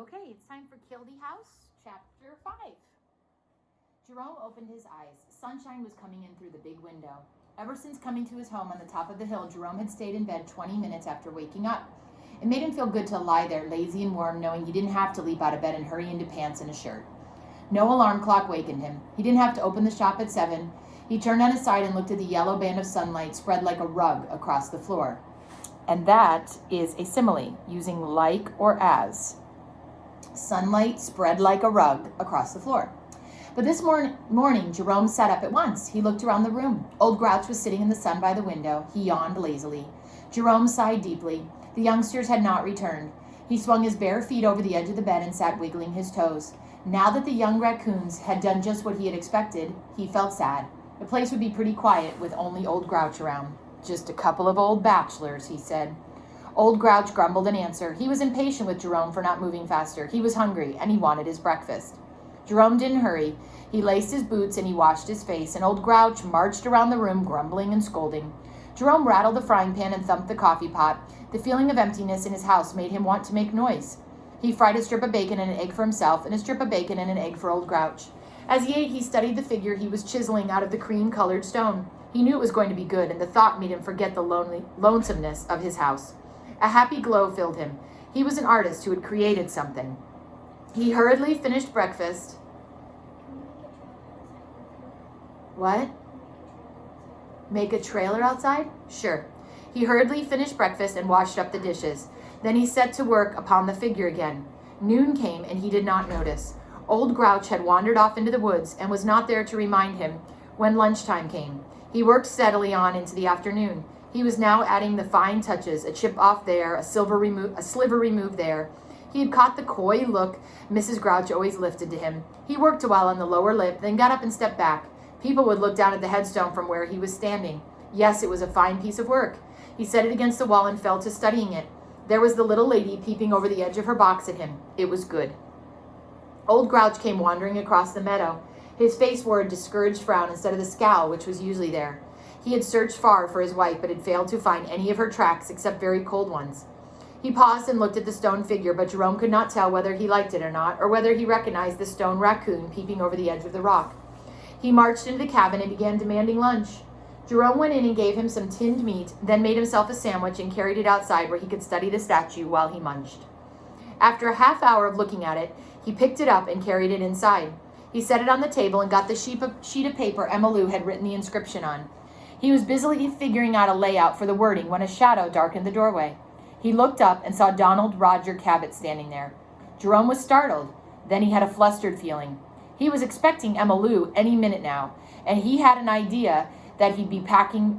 Okay, it's time for Kildee House, Chapter 5. Jerome opened his eyes. Sunshine was coming in through the big window. Ever since coming to his home on the top of the hill, Jerome had stayed in bed 20 minutes after waking up. It made him feel good to lie there, lazy and warm, knowing he didn't have to leap out of bed and hurry into pants and a shirt. No alarm clock wakened him. He didn't have to open the shop at 7. He turned on his side and looked at the yellow band of sunlight spread like a rug across the floor. And that is a simile, using like or as. Sunlight spread like a rug across the floor. But this morning, Jerome sat up at once. He looked around the room. Old Grouch was sitting in the sun by the window. He yawned lazily. Jerome sighed deeply. The youngsters had not returned. He swung his bare feet over the edge of the bed and sat wiggling his toes. Now that the young raccoons had done just what he had expected, he felt sad. The place would be pretty quiet with only Old Grouch around. Just a couple of old bachelors, he said. Old Grouch grumbled in answer. He was impatient with Jerome for not moving faster. He was hungry, and he wanted his breakfast. Jerome didn't hurry. He laced his boots and he washed his face, and Old Grouch marched around the room grumbling and scolding. Jerome rattled the frying pan and thumped the coffee pot. The feeling of emptiness in his house made him want to make noise. He fried a strip of bacon and an egg for himself, and a strip of bacon and an egg for Old Grouch. As he ate, he studied the figure he was chiseling out of the cream-colored stone. He knew it was going to be good, and the thought made him forget the lonesomeness of his house. A happy glow filled him. He was an artist who had created something. He hurriedly finished breakfast. What? Make a trailer outside? Sure. He hurriedly finished breakfast and washed up the dishes. Then he set to work upon the figure again. Noon came and he did not notice. Old Grouch had wandered off into the woods and was not there to remind him when lunchtime came. He worked steadily on into the afternoon. He was now adding the fine touches, a chip off there, a sliver removed there. He had caught the coy look Mrs. Grouch always lifted to him. He worked a while on the lower lip, then got up and stepped back. People would look down at the headstone from where he was standing. Yes, it was a fine piece of work. He set it against the wall and fell to studying it. There was the little lady peeping over the edge of her box at him. It was good. Old Grouch came wandering across the meadow. His face wore a discouraged frown instead of the scowl which was usually there. He had searched far for his wife, but had failed to find any of her tracks except very cold ones. He paused and looked at the stone figure, but Jerome could not tell whether he liked it or not, or whether he recognized the stone raccoon peeping over the edge of the rock. He marched into the cabin and began demanding lunch. Jerome went in and gave him some tinned meat, then made himself a sandwich and carried it outside where he could study the statue while he munched. After a half hour of looking at it, he picked it up and carried it inside. He set it on the table and got the sheet of paper Emma Lou had written the inscription on. He was busily figuring out a layout for the wording when a shadow darkened the doorway. He looked up and saw Donald Roger Cabot standing there. Jerome was startled. Then he had a flustered feeling. He was expecting Emma Lou any minute now, and he had an idea that she'd be packing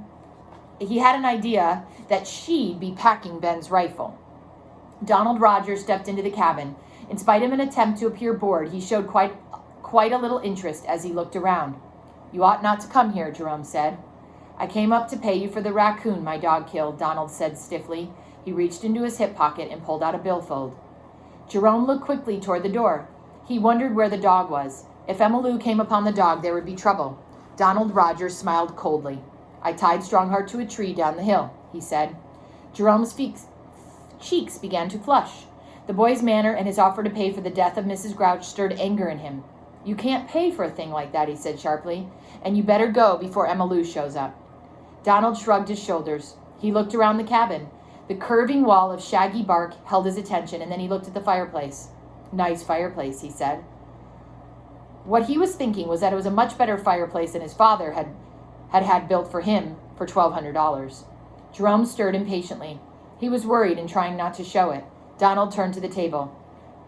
Ben's rifle. Donald Roger stepped into the cabin. In spite of an attempt to appear bored, he showed quite a little interest as he looked around. You ought not to come here, Jerome said. I came up to pay you for the raccoon my dog killed, Donald said stiffly. He reached into his hip pocket and pulled out a billfold. Jerome looked quickly toward the door. He wondered where the dog was. If Emma Lou came upon the dog, there would be trouble. Donald Rogers smiled coldly. I tied Strongheart to a tree down the hill, he said. Jerome's cheeks began to flush. The boy's manner and his offer to pay for the death of Mrs. Grouch stirred anger in him. You can't pay for a thing like that, he said sharply, and you better go before Emma Lou shows up. Donald shrugged his shoulders. He looked around the cabin. The curving wall of shaggy bark held his attention, and then he looked at the fireplace. Nice fireplace, he said. What he was thinking was that it was a much better fireplace than his father had built for him for $1,200. Jerome stirred impatiently. He was worried and trying not to show it. Donald turned to the table.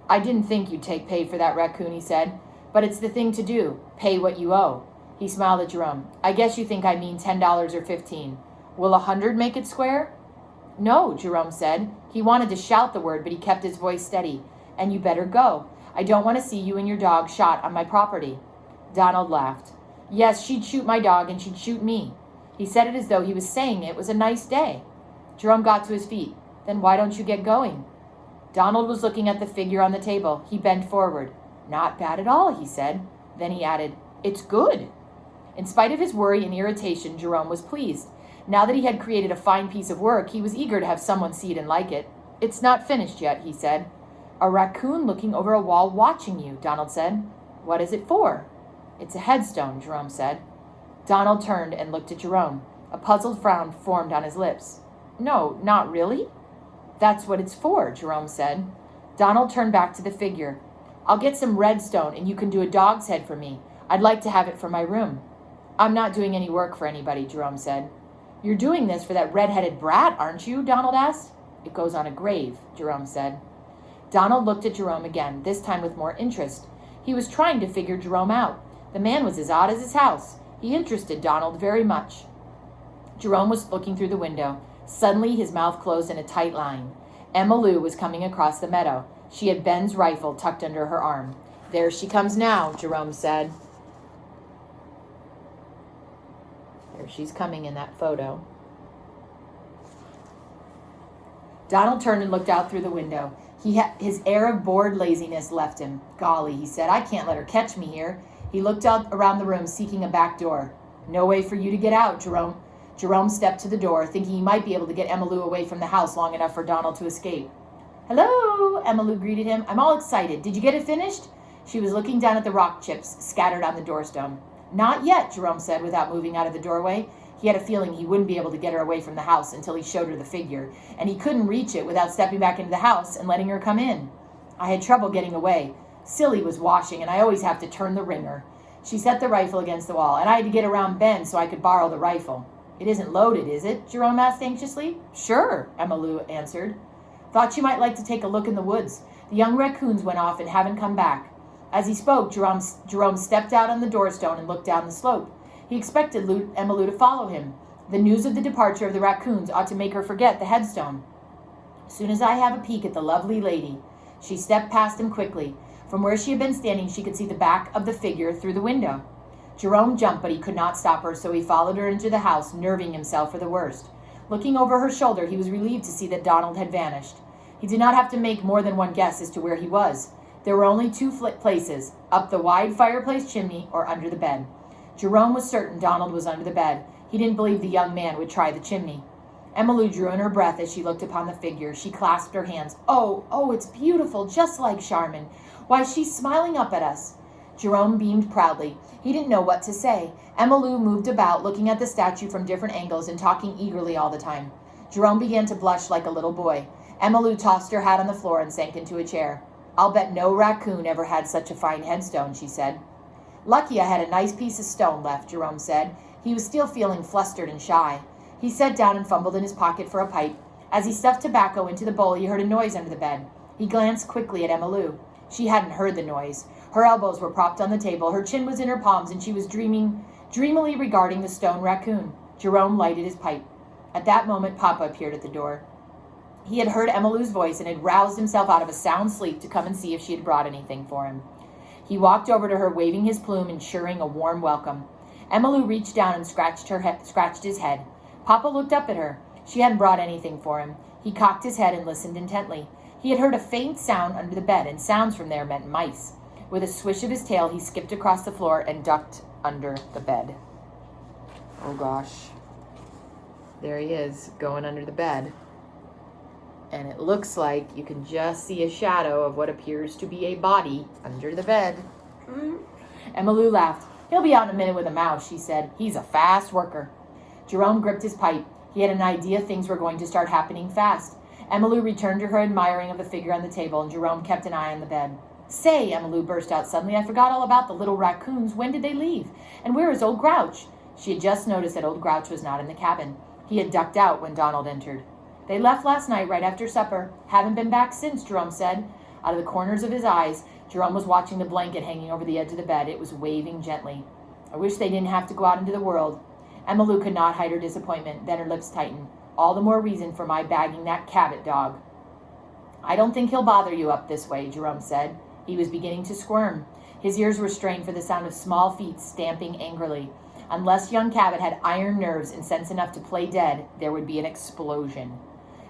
I didn't think you'd take pay for that raccoon, he said, but it's the thing to do. Pay what you owe. He smiled at Jerome. I guess you think I mean $10 or $15. Will 100 make it square? No, Jerome said. He wanted to shout the word, but he kept his voice steady. And you better go. I don't want to see you and your dog shot on my property. Donald laughed. Yes, she'd shoot my dog and she'd shoot me. He said it as though he was saying it was a nice day. Jerome got to his feet. Then why don't you get going? Donald was looking at the figure on the table. He bent forward. Not bad at all, he said. Then he added, It's good. In spite of his worry and irritation, Jerome was pleased. Now that he had created a fine piece of work, he was eager to have someone see it and like it. It's not finished yet, he said. A raccoon looking over a wall watching you, Donald said. What is it for? It's a headstone, Jerome said. Donald turned and looked at Jerome. A puzzled frown formed on his lips. No, not really. That's what it's for, Jerome said. Donald turned back to the figure. I'll get some redstone and you can do a dog's head for me. I'd like to have it for my room. I'm not doing any work for anybody, Jerome said. You're doing this for that red-headed brat, aren't you? Donald asked. It goes on a grave, Jerome said. Donald looked at Jerome again, this time with more interest. He was trying to figure Jerome out. The man was as odd as his house. He interested Donald very much. Jerome was looking through the window. Suddenly, his mouth closed in a tight line. Emma Lou was coming across the meadow. She had Ben's rifle tucked under her arm. There she comes now, Jerome said. There she's coming in that photo. Donald turned and looked out through the window. His air of bored laziness left him. Golly, he said, I can't let her catch me here. He looked out around the room, seeking a back door. No way for you to get out, Jerome. Jerome stepped to the door, thinking he might be able to get Emma Lou away from the house long enough for Donald to escape. Hello, Emma Lou greeted him. I'm all excited. Did you get it finished? She was looking down at the rock chips scattered on the doorstone. Not yet, Jerome said without moving out of the doorway. He had a feeling he wouldn't be able to get her away from the house until he showed her the figure, and he couldn't reach it without stepping back into the house and letting her come in. I had trouble getting away. Silly was washing, and I always have to turn the wringer. She set the rifle against the wall, and I had to get around Ben so I could borrow the rifle. It isn't loaded, is it? Jerome asked anxiously. Sure, Emma Lou answered. Thought you might like to take a look in the woods. The young raccoons went off and haven't come back. As he spoke, Jerome stepped out on the doorstone and looked down the slope. He expected Emma Lou to follow him. The news of the departure of the raccoons ought to make her forget the headstone. As soon as I have a peek at the lovely lady. She stepped past him quickly. From where she had been standing, she could see the back of the figure through the window. Jerome jumped, but he could not stop her, so he followed her into the house, nerving himself for the worst. Looking over her shoulder, he was relieved to see that Donald had vanished. He did not have to make more than one guess as to where he was. There were only two places, up the wide fireplace chimney or under the bed. Jerome was certain Donald was under the bed. He didn't believe the young man would try the chimney. Emma Lou drew in her breath as she looked upon the figure. She clasped her hands. Oh, it's beautiful, just like Charmin. Why, she's smiling up at us. Jerome beamed proudly. He didn't know what to say. Emma Lou moved about, looking at the statue from different angles and talking eagerly all the time. Jerome began to blush like a little boy. Emma Lou tossed her hat on the floor and sank into a chair. I'll bet no raccoon ever had such a fine headstone, she said. Lucky I had a nice piece of stone left, Jerome said. He was still feeling flustered and shy. He sat down and fumbled in his pocket for a pipe. As he stuffed tobacco into the bowl, he heard a noise under the bed. He glanced quickly at Emma Lou. She hadn't heard the noise. Her elbows were propped on the table, her chin was in her palms, and she was dreamily regarding the stone raccoon. Jerome lighted his pipe. At that moment, Papa appeared at the door. He had heard Emma Lou's voice and had roused himself out of a sound sleep to come and see if she had brought anything for him. He walked over to her, waving his plume, ensuring a warm welcome. Emma Lou reached down and scratched his head. Papa looked up at her. She hadn't brought anything for him. He cocked his head and listened intently. He had heard a faint sound under the bed, and sounds from there meant mice. With a swish of his tail, he skipped across the floor and ducked under the bed. Oh, gosh. There he is, going under the bed. And it looks like you can just see a shadow of what appears to be a body under the bed. Emma Lou laughed. He'll be out in a minute with a mouse, she said. He's a fast worker. Jerome gripped his pipe. He had an idea things were going to start happening fast. Emma Lou returned to her admiring of the figure on the table, and Jerome kept an eye on the bed. Say, Emma Lou burst out suddenly, I forgot all about the little raccoons. When did they leave? And where is Old Grouch? She had just noticed that Old Grouch was not in the cabin. He had ducked out when Donald entered. They left last night right after supper. Haven't been back since, Jerome said. Out of the corners of his eyes, Jerome was watching the blanket hanging over the edge of the bed. It was waving gently. I wish they didn't have to go out into the world. Emma Lou could not hide her disappointment. Then her lips tightened. All the more reason for my bagging that Cabot dog. I don't think he'll bother you up this way, Jerome said. He was beginning to squirm. His ears were strained for the sound of small feet stamping angrily. Unless young Cabot had iron nerves and sense enough to play dead, there would be an explosion.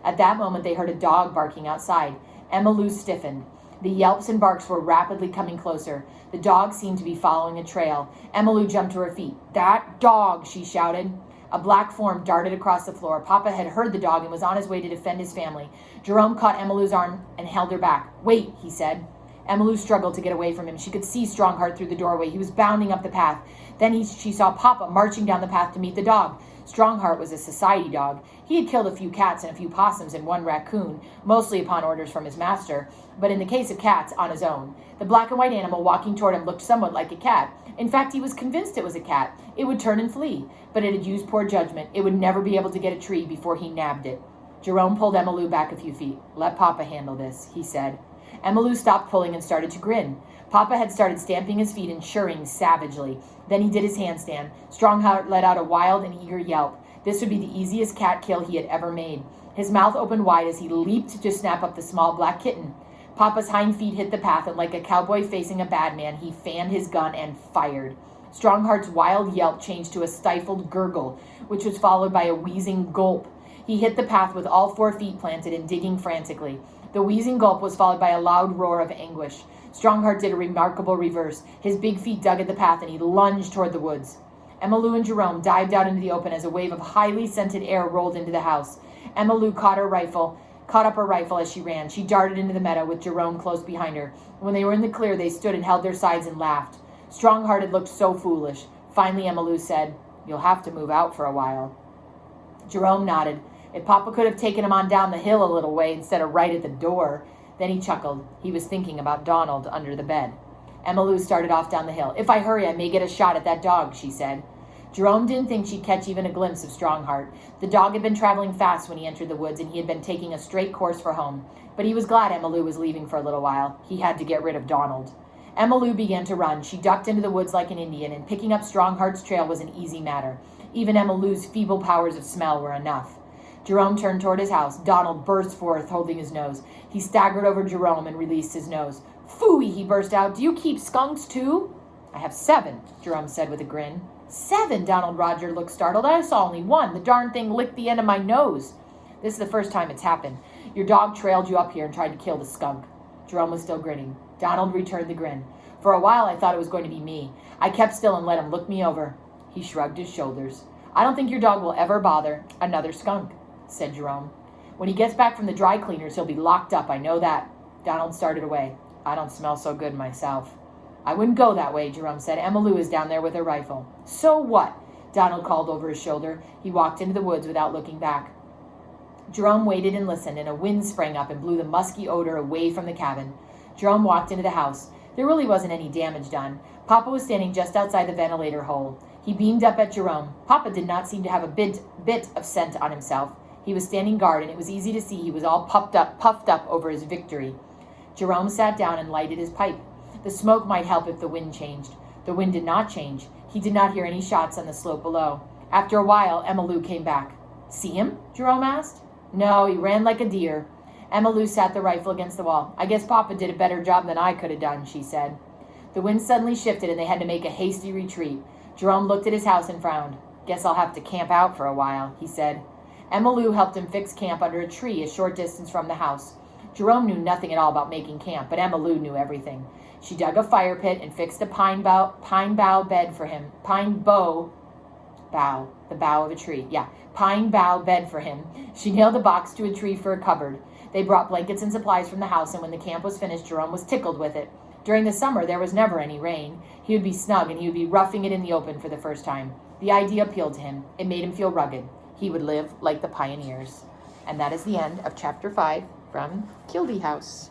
At that moment, they heard a dog barking outside. Emma Lou stiffened. The yelps and barks were rapidly coming closer. The dog seemed to be following a trail. Emma Lou jumped to her feet. That dog, she shouted. A black form darted across the floor. Papa had heard the dog and was on his way to defend his family. Jerome caught Emmylou's arm and held her back. "Wait," he said. Emmylou struggled to get away from him. She could see Strongheart through the doorway. He was bounding up the path. Then she saw Papa marching down the path to meet the dog. Strongheart was a society dog. He had killed a few cats and a few possums and one raccoon, mostly upon orders from his master, but in the case of cats, on his own. The black and white animal walking toward him looked somewhat like a cat. In fact, he was convinced it was a cat. It would turn and flee, but it had used poor judgment. It would never be able to get a tree before he nabbed it. Jerome pulled Emmylou back a few feet. "Let Papa handle this," he said. Emmylou stopped pulling and started to grin. Papa had started stamping his feet and churring savagely. Then he did his handstand. Strongheart let out a wild and eager yelp. This would be the easiest cat kill he had ever made. His mouth opened wide as he leaped to snap up the small black kitten. Papa's hind feet hit the path, and like a cowboy facing a bad man, he fanned his gun and fired. Strongheart's wild yelp changed to a stifled gurgle, which was followed by a wheezing gulp. He hit the path with all 4 feet planted and digging frantically. The wheezing gulp was followed by a loud roar of anguish. Strongheart did a remarkable reverse. His big feet dug at the path, and he lunged toward the woods. Emmylou and Jerome dived out into the open as a wave of highly scented air rolled into the house. Emmylou caught up her rifle as she ran. She darted into the meadow with Jerome close behind her. When they were in the clear, they stood and held their sides and laughed. Strongheart had looked so foolish. Finally, Emmylou said, "You'll have to move out for a while." Jerome nodded. If Papa could have taken him on down the hill a little way instead of right at the door. Then he chuckled. He was thinking about Donald under the bed. Emmylou started off down the hill. "If I hurry, I may get a shot at that dog," she said. Jerome didn't think she'd catch even a glimpse of Strongheart. The dog had been traveling fast when he entered the woods, and he had been taking a straight course for home. But he was glad Emmylou was leaving for a little while. He had to get rid of Donald. Emmylou began to run. She ducked into the woods like an Indian, and picking up Strongheart's trail was an easy matter. Even Emmylou's feeble powers of smell were enough. Jerome turned toward his house. Donald burst forth, holding his nose. He staggered over Jerome and released his nose. "Phooey," he burst out. "Do you keep skunks, too?" "I have 7, Jerome said with a grin. "7?" Donald Roger looked startled. "I saw only 1. The darn thing licked the end of my nose." "This is the first time it's happened. Your dog trailed you up here and tried to kill the skunk." Jerome was still grinning. Donald returned the grin. "For a while, I thought it was going to be me. I kept still and let him look me over." He shrugged his shoulders. "I don't think your dog will ever bother another skunk," said Jerome. "When he gets back from the dry cleaners, he'll be locked up. I know that." Donald started away. "I don't smell so good myself." "I wouldn't go that way," Jerome said. "Emmylou is down there with her rifle." "So what?" Donald called over his shoulder. He walked into the woods without looking back. Jerome waited and listened, and a wind sprang up and blew the musky odor away from the cabin. Jerome walked into the house. There really wasn't any damage done. Papa was standing just outside the ventilator hole. He beamed up at Jerome. Papa did not seem to have a bit of scent on himself. He was standing guard, and it was easy to see he was all puffed up over his victory. Jerome sat down and lighted his pipe. The smoke might help if the wind changed. The wind did not change. He did not hear any shots on the slope below. After a while, Emmylou came back. "See him?" Jerome asked. "No, he ran like a deer." Emmylou sat the rifle against the wall. "I guess Papa did a better job than I could have done," she said. The wind suddenly shifted, and they had to make a hasty retreat. Jerome looked at his house and frowned. "Guess I'll have to camp out for a while," he said. Emmylou helped him fix camp under a tree a short distance from the house. Jerome knew nothing at all about making camp, but Emmylou knew everything. She dug a fire pit and fixed a pine bough bed for him. The bough of a tree. Yeah, pine bough bed for him. She nailed a box to a tree for a cupboard. They brought blankets and supplies from the house, and when the camp was finished, Jerome was tickled with it. During the summer, there was never any rain. He would be snug, and he would be roughing it in the open for the first time. The idea appealed to him. It made him feel rugged. He would live like the pioneers. And that is the end of Chapter 5 from Kildee House.